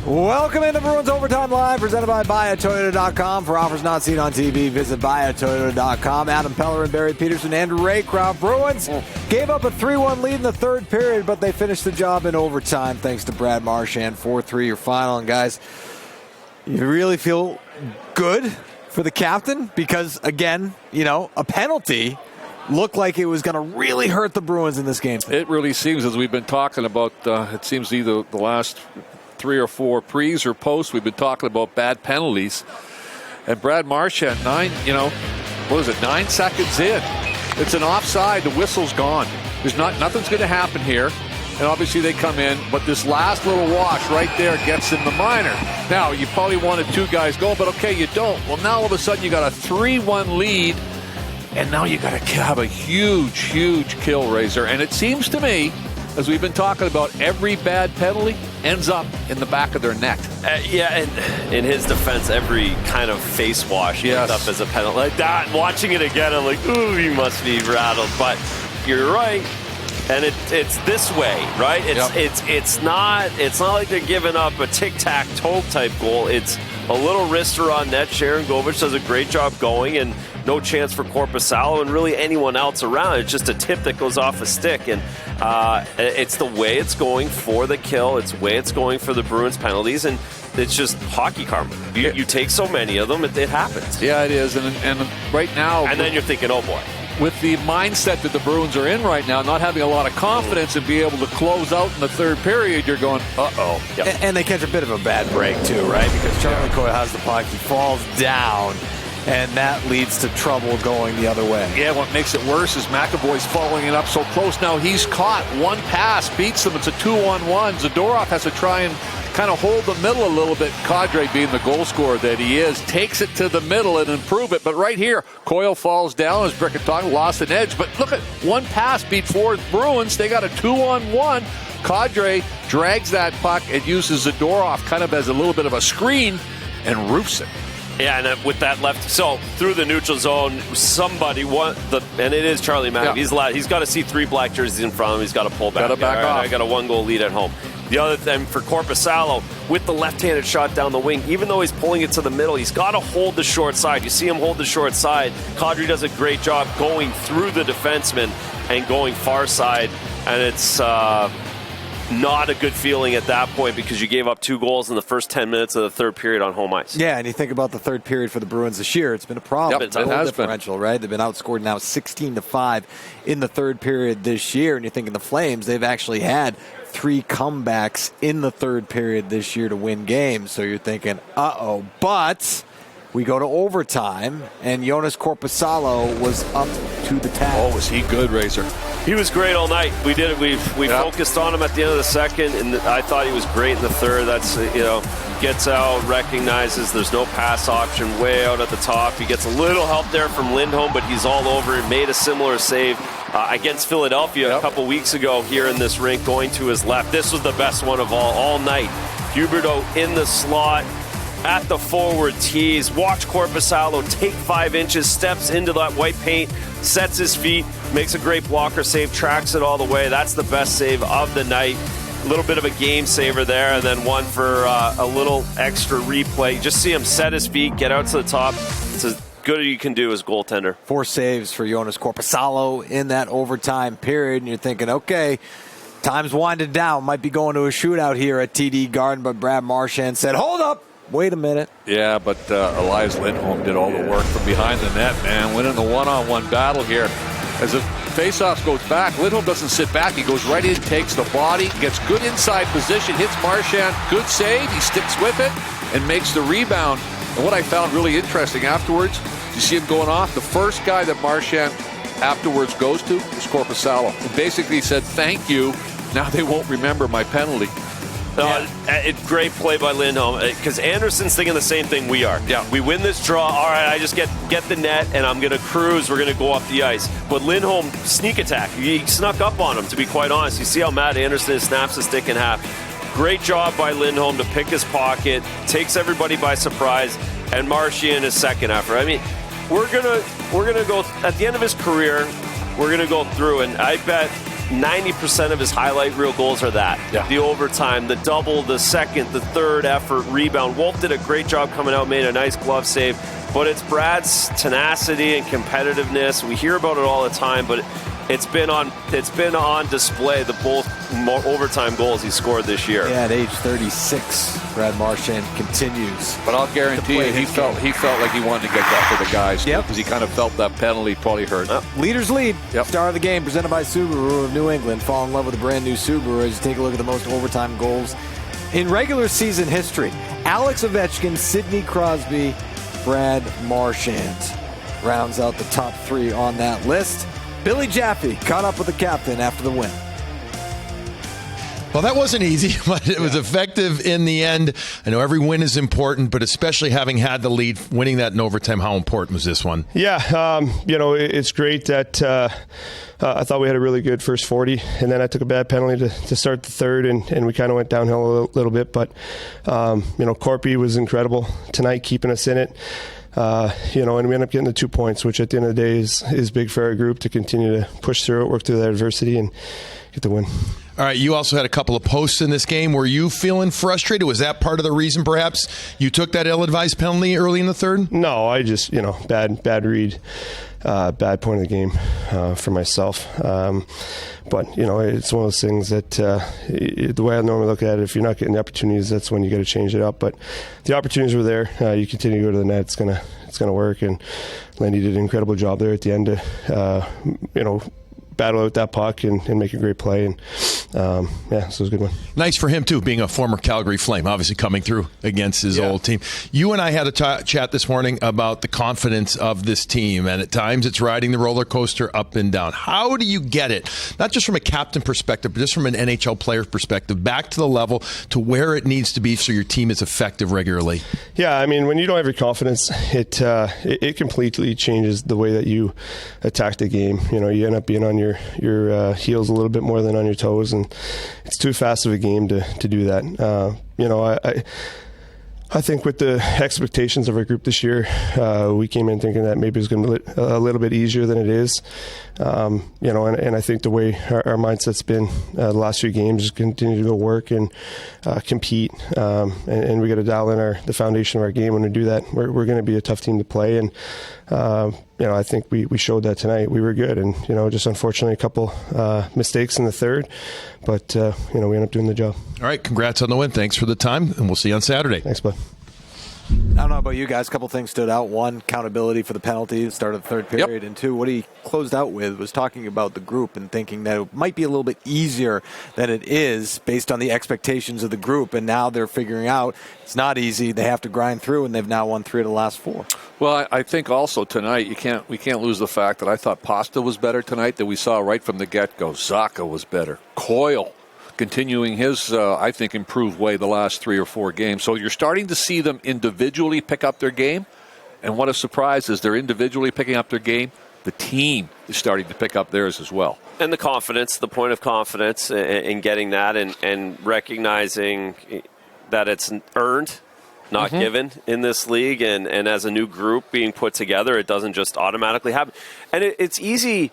Welcome into Bruins Overtime Live, presented by BuyAToyota.com. For offers not seen on TV, visit BuyAToyota.com. Adam Peller and Barrie Peterson, Andrew Raycroft. Bruins gave up a 3-1 lead in the third period, but they finished the job in overtime thanks to Brad Marchand. 4-3 your final. And guys, you really feel good for the captain because, again, a penalty looked like it was going to really hurt the Bruins in this game. It really seems, as we've been talking about, it seems either the last 3 or 4 pre's or posts, we've been talking about bad penalties. And Brad Marchand, 9 seconds in. It's an offside. The whistle's gone. Nothing's going to happen here. And obviously they come in, but this last little wash right there gets in the minor. Now, you probably wanted 2 guys going, but okay, you don't. Well, now all of a sudden you got a 3-1 lead, and now you got to have a huge kill raiser. And it seems to me, as we've been talking about, every bad penalty ends up in the back of their net. And in his defense, every kind of face wash ends up as a penalty. Like that, watching it again, I'm like, ooh, he must be rattled. But you're right. And it's this way, right? It's not like they're giving up a tic-tac-toe type goal. It's a little wrister on net. Sharangovich does a great job going, and no chance for Korpisalo and really anyone else around. It's just a tip that goes off a stick, and it's the way it's going for the kill. It's the way it's going for the Bruins penalties, and it's just hockey karma. You take so many of them, it happens. Yeah, it is, and right now... And then you're thinking, oh boy. With the mindset that the Bruins are in right now, not having a lot of confidence and be able to close out in the third period, you're going, uh-oh. Yep. And they catch a bit of a bad break, too, right? Because Charlie Coyle has the puck, he falls down, and that leads to trouble going the other way. Yeah, what makes it worse is McAvoy's following it up so close. Now he's caught. One pass beats them. It's a 2-on-1. Zadorov has to try and kind of hold the middle a little bit. Kadri, being the goal scorer that he is, takes it to the middle and improve it. But right here, Coyle falls down as Bricketong lost an edge. But look at one pass beat 4 Bruins. They got a 2-on-1. Kadri drags that puck and uses Zadorov kind of as a little bit of a screen and roofs it. Yeah, and with that left, so through the neutral zone, and it is Charlie Mack. Yeah. He's got to see 3 black jerseys in front of him. He's got to pull back. I got a 1-goal lead at home. The other thing for Korpisalo, with the left-handed shot down the wing, even though he's pulling it to the middle, he's got to hold the short side. You see him hold the short side. Kadri does a great job going through the defenseman and going far side, and it's not a good feeling at that point because you gave up 2 goals in the first 10 minutes of the third period on home ice. Yeah, and you think about the third period for the Bruins this year, it's been a problem. It's a goal differential, right? They've been outscored now 16-5 in the third period this year, and you're thinking the Flames, they've actually had 3 comebacks in the third period this year to win games. So you're thinking, uh-oh. But we go to overtime, and Joonas Korpisalo was up to the task. Oh, was he good, Razor? He was great all night. We did it. We focused on him at the end of the second, and I thought he was great in the third. That's, gets out, recognizes there's no pass option way out at the top. He gets a little help there from Lindholm, but he's all over it. Made a similar save against Philadelphia a couple weeks ago here in this rink, going to his left. This was the best one of all night. Huberdeau in the slot at the forward tees. Watch Korpisalo take 5 inches, steps into that white paint, sets his feet, makes a great blocker save, tracks it all the way. That's the best save of the night. A little bit of a game saver there, and then one for a little extra replay. Just see him set his feet, get out to the top. It's as good as you can do as goaltender. 4 saves for Joonas Korpisalo in that overtime period, and you're thinking, okay, time's winding down. Might be going to a shootout here at TD Garden, but Brad Marchand said, hold up. Wait a minute. Yeah, but Elias Lindholm did all the work from behind the net, man. Winning the one-on-one battle here. As the faceoff goes back, Lindholm doesn't sit back. He goes right in, takes the body, gets good inside position, hits Marchand. Good save. He sticks with it and makes the rebound. And what I found really interesting afterwards, you see him going off. The first guy that Marchand afterwards goes to is Korpisalo. And basically said, thank you. Now they won't remember my penalty. Great play by Lindholm, because Anderson's thinking the same thing we are. Yeah. We win this draw. All right, I just get the net, and I'm going to cruise. We're going to go up the ice. But Lindholm, sneak attack. He snuck up on him, to be quite honest. You see how Matt Anderson snaps the stick in half. Great job by Lindholm to pick his pocket, takes everybody by surprise, and Marchand his second effort. I mean, we're gonna go at the end of his career. We're gonna go through, and I bet 90% of his highlight reel goals are that. Yeah. The overtime, the double, the second, the third effort, rebound. Wolf did a great job coming out, made a nice glove save. But it's Brad's tenacity and competitiveness. We hear about it all the time, but it's been on display, the both overtime goals he scored this year. Yeah, at age 36, Brad Marchand continues. But I'll guarantee you, he felt like he wanted to get that for the guys. Yep. Because he kind of felt that penalty probably hurt. Leaders lead. Yep. Star of the game presented by Subaru of New England. Fall in love with a brand new Subaru as you take a look at the most overtime goals in regular season history. Alex Ovechkin, Sidney Crosby, Brad Marchand rounds out the top 3 on that list. Billy Jaffe caught up with the captain after the win. Well, that wasn't easy, but it was effective in the end. I know every win is important, but especially having had the lead, winning that in overtime, how important was this one? Yeah, it's great that I thought we had a really good first 40, and then I took a bad penalty to start the third, and we kind of went downhill a little bit. But, Korpi was incredible tonight, keeping us in it. And we end up getting the 2 points, which at the end of the day is big for our group to continue to push through it, work through that adversity, and get the win. All right, you also had a couple of posts in this game. Were you feeling frustrated? Was that part of the reason, perhaps, you took that ill-advised penalty early in the third? No, I just, bad read, bad point of the game for myself. But, it's one of those things that the way I normally look at it, if you're not getting the opportunities, that's when you got to change it up. But the opportunities were there. You continue to go to the net, it's gonna work. And Landy did an incredible job there at the end to, battle out that puck and make a great play. And, so it was a good one. Nice for him, too, being a former Calgary Flame, obviously coming through against his old team. You and I had a chat this morning about the confidence of this team, and at times it's riding the roller coaster up and down. How do you get it, not just from a captain perspective, but just from an NHL player perspective, back to the level to where it needs to be so your team is effective regularly? Yeah, I mean, when you don't have your confidence, it completely changes the way that you attack the game. You end up being on your heels a little bit more than on your toes, and it's too fast of a game to do that. I think with the expectations of our group this year, we came in thinking that maybe it was going to be a little bit easier than it is. And I think the way our mindset's been the last few games is continue to go work and compete. And we got to dial in the foundation of our game. When we do that, we're going to be a tough team to play. And, I think we showed that tonight. We were good. And, just unfortunately a couple mistakes in the third. But, we ended up doing the job. All right, congrats on the win. Thanks for the time, and we'll see you on Saturday. Thanks, bud. I don't know about you guys. A couple things stood out. One, accountability for the penalty, start of the third period. Yep. And two, what he closed out with was talking about the group and thinking that it might be a little bit easier than it is based on the expectations of the group. And now they're figuring out it's not easy. They have to grind through, and they've now won 3 of the last 4. Well, I think also tonight we can't lose the fact that I thought Pasta was better tonight than we saw right from the get-go. Zacha was better. Coyle continuing his, I think, improved way the last 3 or 4 games. So you're starting to see them individually pick up their game. And what a surprise is they're individually picking up their game. The team is starting to pick up theirs as well. And the confidence, the point of confidence in getting that and recognizing that it's earned, not given in this league. And as a new group being put together, it doesn't just automatically happen. And it's easy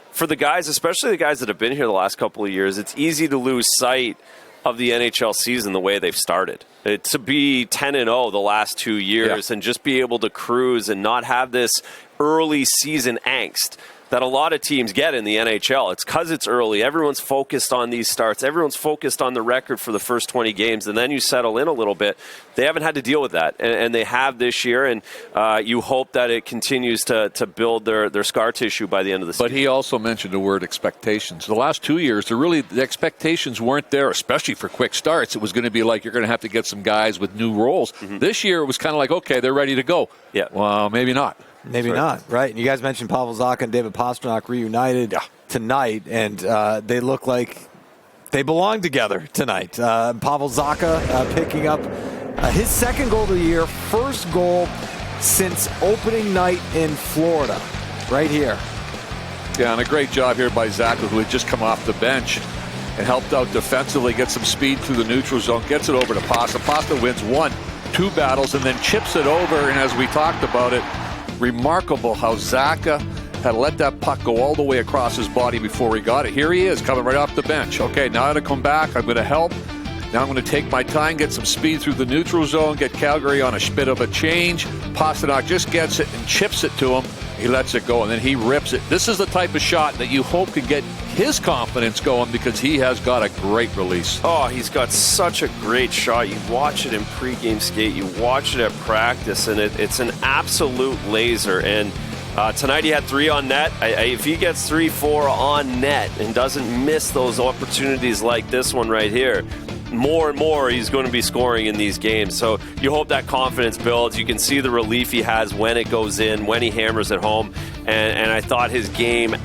for the guys, especially the guys that have been here the last couple of years, it's easy to lose sight of the NHL season the way they've started. To be 10-0 the last 2 years and just be able to cruise and not have this early season angst that a lot of teams get in the NHL. It's because it's early. Everyone's focused on these starts. Everyone's focused on the record for the first 20 games, and then you settle in a little bit. They haven't had to deal with that, and they have this year, and you hope that it continues to build their scar tissue by the end of the season. But he also mentioned the word expectations. The last 2 years, the expectations weren't there, especially for quick starts. It was going to be like you're going to have to get some guys with new roles. This year, it was kind of like, okay, they're ready to go. Yeah. Well, maybe not. Maybe not, right? And you guys mentioned Pavel Zacha and David Pastrnak reunited tonight, and they look like they belong together tonight. Pavel Zacha picking up his second goal of the year, first goal since opening night in Florida, right here. Yeah, and a great job here by Zacha, who had just come off the bench and helped out defensively, get some speed through the neutral zone, gets it over to Pasta. Pasta wins 1-2 battles and then chips it over, and as we talked about it, remarkable how Zacha had to let that puck go all the way across his body before he got it. Here he is, coming right off the bench. Okay, now I got to come back. I'm going to help. Now I'm going to take my time, get some speed through the neutral zone, get Calgary on a bit of a change. Pastrnak just gets it and chips it to him. He lets it go, and then he rips it. This is the type of shot that you hope can get his confidence going because he has got a great release. Oh, he's got such a great shot. You watch it in pregame skate. You watch it at practice, and it's an absolute laser. And tonight he had 3 on net. If he gets 3-4 on net and doesn't miss those opportunities like this one right here, more and more he's going to be scoring in these games. So you hope that confidence builds. You can see the relief he has when it goes in, when he hammers it home. And I thought his game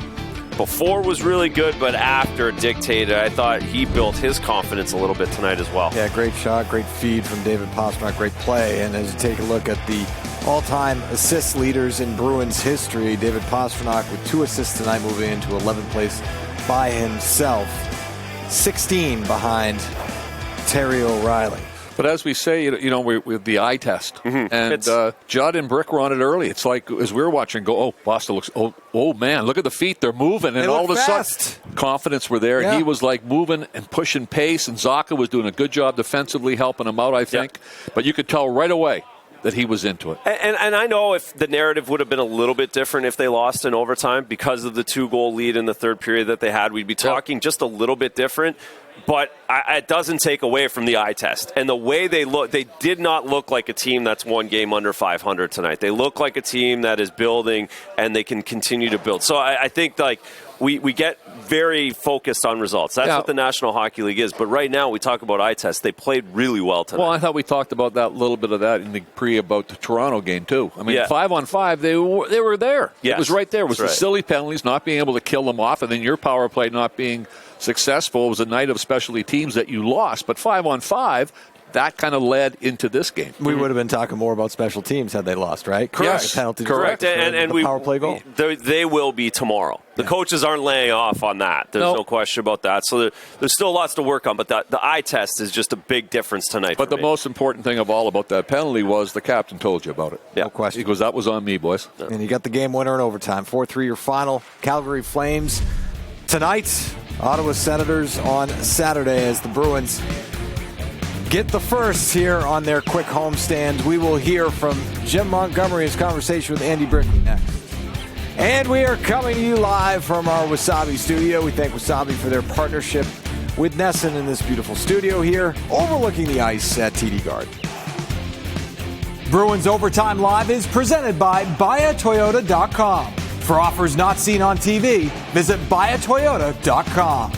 before was really good, but after dictated, I thought he built his confidence a little bit tonight as well. Yeah, great shot, great feed from David Pastrnak, great play. And as you take a look at the all-time assist leaders in Bruins history, David Pastrnak with 2 assists tonight, moving into 11th place by himself. 16 behind Terry O'Reilly. But as we say, with the eye test, and Judd and Brick were on it early. It's like, as we were watching, Boston looks, oh man, look at the feet, they're moving. And all of a sudden, confidence were there. Yeah. He was like moving and pushing pace, and Zacha was doing a good job defensively, helping him out, I think. Yeah. But you could tell right away that he was into it. And I know if the narrative would have been a little bit different if they lost in overtime because of the 2-goal lead in the third period that they had, we'd be talking just a little bit different. But it doesn't take away from the eye test. And the way they look, they did not look like a team that's one game under 500 tonight. They look like a team that is building and they can continue to build. So I think we get very focused on results. That's what the National Hockey League is. But right now we talk about eye test. They played really well tonight. Well, I thought we talked about that, a little bit of that in the about the Toronto game too. I mean, 5-on-5, they were there. Yes. It was right there. It was That's the silly penalties, not being able to kill them off, and then your power play not being successful. It was a night of specialty teams that you lost. But 5-on-5, that kind of led into this game. We would have been talking more about special teams had they lost, right? Correct. Yes, penalty correct. And the power play goal. They will be tomorrow. The coaches aren't laying off on that. There's no question about that. So there's still lots to work on, but the eye test is just a big difference tonight. But the most important thing of all about that penalty was the captain told you about it. No question. He goes, that was on me, boys. And you got the game winner in overtime. 4-3 your final. Calgary Flames tonight. Ottawa Senators on Saturday as the Bruins get the first here on their quick homestand. We will hear from Jim Montgomery's conversation with Andy Brickley next. And we are coming to you live from our Wasabi studio. We thank Wasabi for their partnership with Nesson in this beautiful studio here, overlooking the ice at TD Garden. Bruins Overtime Live is presented by BuyAToyota.com. For offers not seen on TV, visit BuyAToyota.com.